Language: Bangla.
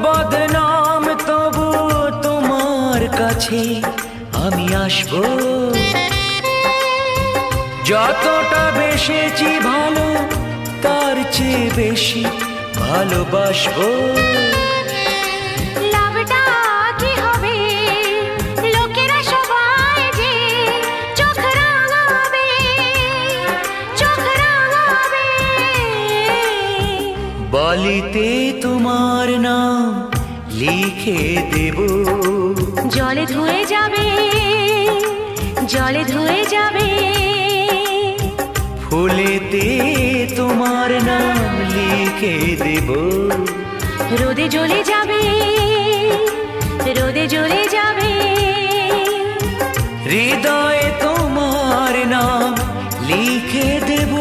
বদনাম তবু তোমার কাছে আমি আসবো। যতটা বেসেছি ভালো তার চেয়ে বেশি ভালোবাসবো। লাভটা কি হবে লোকেরা সবাই যে চোখ রাঙাবে, চোখ রাঙাবে। বলিতে তোমার নাম লিখে দেব, জলে ধুয়ে যাবে, জলে ধুয়ে যাবে। ফুলেতে তোমার নাম লিখে দেব, রোদে জ্বলে যাবে, রোদে জ্বলে যাবে। হৃদয়ে তোমার নাম লিখে দেব।